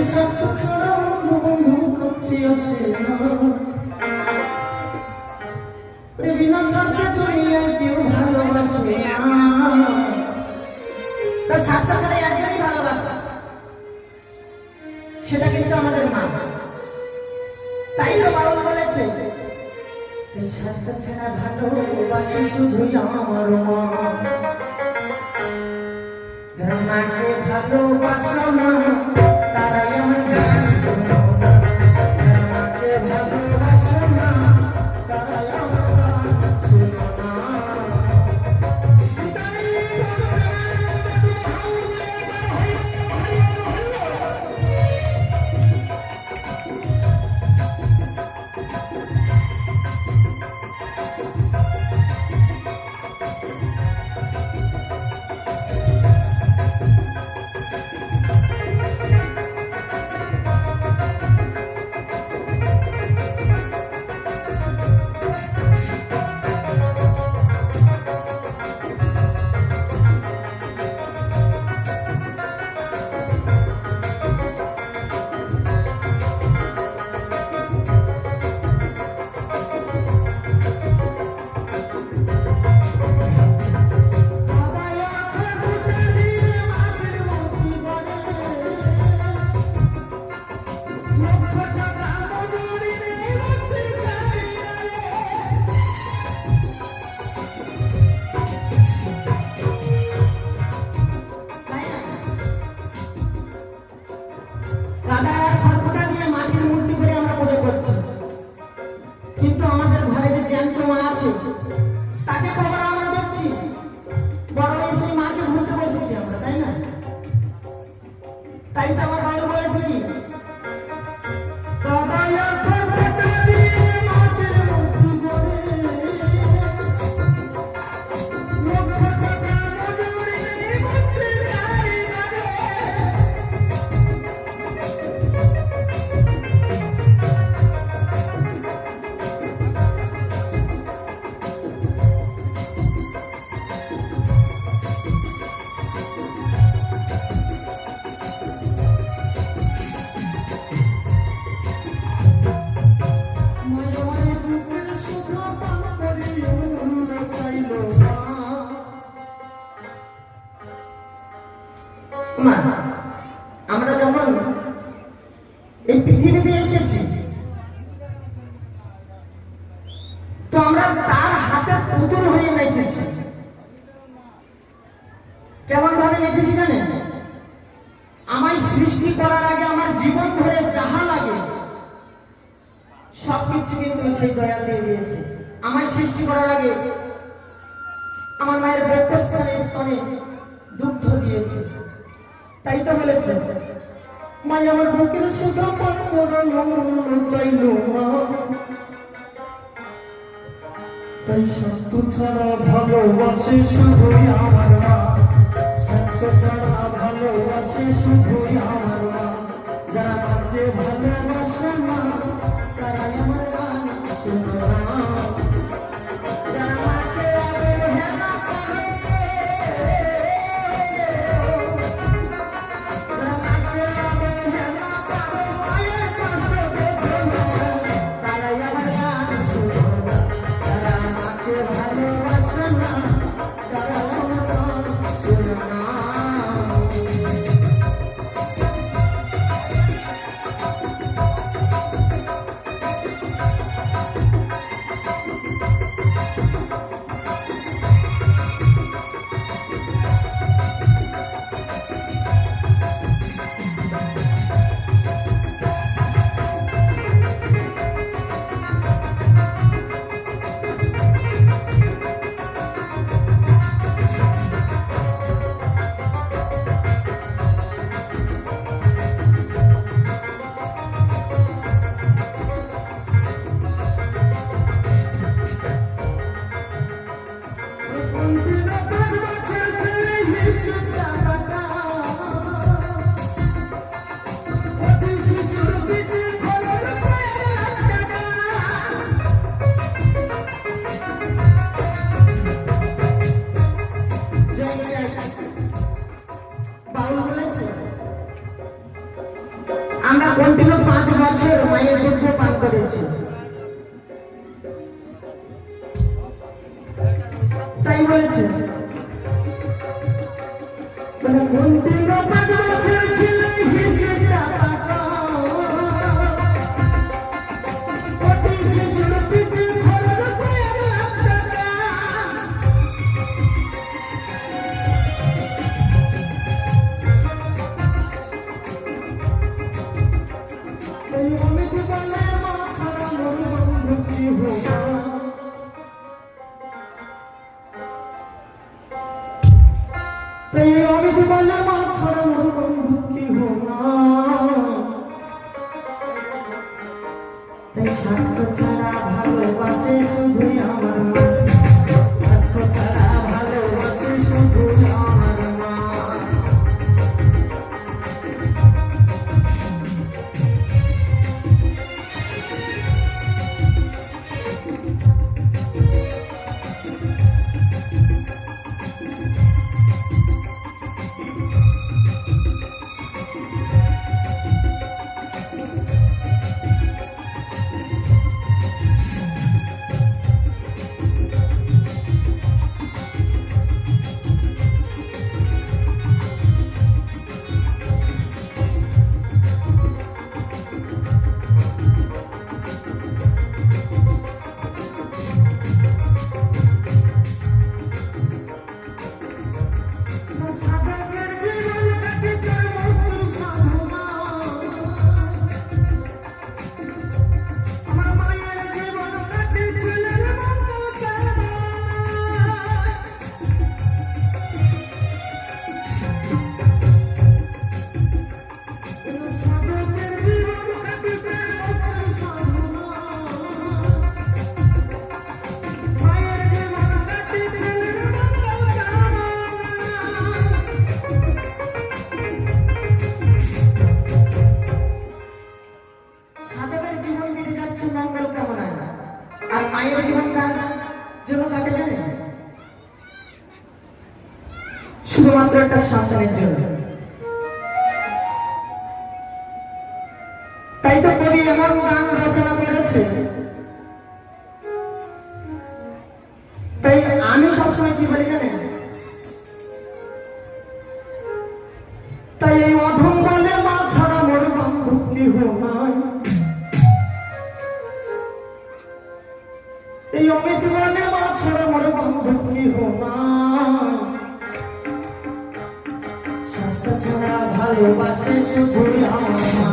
স্বার্থ ছাড়া বন্ধু করছি আসে না বিনা স্বার্থে দুনিয়ায় কেউ ভালোবাসে না তার স্বার্থ ছাড়া একজনই ভালোবাসে সেটা কিন্তু আমাদের মা তাই তো বাউল বলেছে স্বার্থ ছাড়া ভালোবাসে শুধুই আমার মা যারা মাকে ভালোবাসো না তারাই আমার গান শোনো না যারা মাকে ভালোবাসো না তারাই আমার গান শোনো না কিন্তু আমাদের ঘরে যে জ্যান্ত মা আছে তাকে খবর আমরা দেখছি বড় সেই মাকে ভুলতে বসেছি আমরা তাই না তাই তো আমার বাবা বলেছে কি আমরা যেমন এই পৃথিবীতে এসেছি তো আমরা তার হাতে পুতুল হয়ে নেচেছি কেমন ভাবে নেচেছি জানেন আমায় সৃষ্টি করার আগে আমার জীবন ধরে যাহা লাগে সবকিছু কিন্তু সেই দয়াল দিয়ে দিয়েছে আমায় সৃষ্টি করার আগে আমার মায়ের বক্ষস্থলে স্তনে দুগ্ধ দিয়েছে তাই তো বলেছে মাই আমার বুকের সুধা পান চাইল তাই সত্য ছাড়া ভালোবাসে শুধুই আমার মা সত্য ছাড়া ভালোবাসে শুধুই আমার মা যারা মাকে ভালোবাসে না তারাই আমার গান শোনো না করেছি। তাই বলেছে মানে কন্টিনিউ 5 বছর খেলে হিসেবটা পাকা প্রতি শিশুর পিছে খরচ কয়েক লাখ টাকা। এই অমিত বলে মা ছাড়া মোর বন্ধু কি হবে। তাই অমিত বলে মা ছাড়া মোর বন্ধু কি হবে। তাই স্বার্থ ছাড়া ভালোবাসে শুধুই আমার মা, স্বার্থ ছাড়া ভালোবাসে শুধুই আমার মা। মঙ্গল কামনায় আর মায়ের জীবন কার জন্য কাটে জানেন? শুধুমাত্র একটা সন্তানের জন্য। তাই তো কবি এমন গান রচনা করেছে। তাই আমি সবসময় কি বলি জানেন? তাই এই অধম বলে মা ছাড়া মোর বন্ধু কেহ নাই, এই অমিত বলে মা ছাড়া মোর বন্ধু কেহ নাই। স্বাস্থ্য ছাড়া ভালোবাসে শুধুই আমার মা,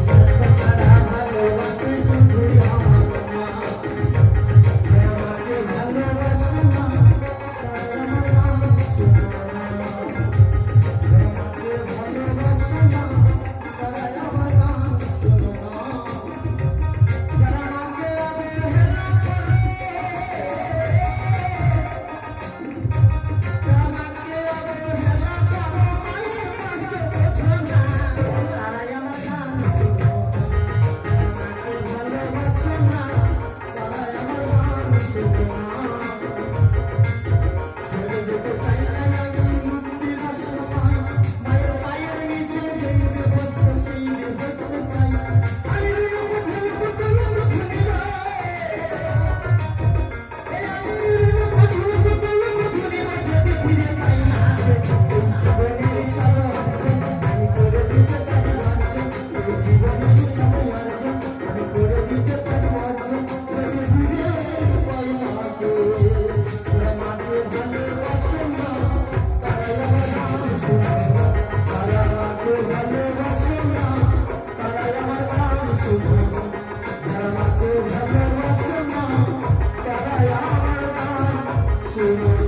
স্বাস্থ্য ছাড়া ভালোবাসে শুধুই আমার মা। আমাকে ভালোবাসে না তাই আমার নাম শুনো না, আমাকে ভালোবাসে না তাই আমার নাম শুনো না। যারা আমাকে অবহেলা করে, যারা আমাকে অবহেলা করে মায়ের কষ্ট বোঝো না, তারাই আমার নাম শুনো না। আমাকে ভালোবাসে না তারাই আমার নাম শুনো না। ছেড়ে যেতে চাই না আমি মুক্তির আশায়, মায়ের পায়ের নিচে যেই বেবস্ত সেই বেবস্ত চাই। আমি রইব ভুলবো কোনো ধুনিরা, এই আমি রইব ভুলবো কোনো ধুনিরা যদি ফিরে পাই না। জীবনের সারার্থ আমি করে দিতে পারি অর্জন, এই জীবনের সারার্থ আমি করে দিতে পারি অর্জন, যদি ফিরে পাই না কে। ওরা মাকে ভালোবাসে না তারাই আমার নাম শুনো না, তারা মাকে ভালোবাসে না তারাই আমার নাম শুনো না, যারা মাকে ভালোবাসে না তারাই আমার নাম শুনো না।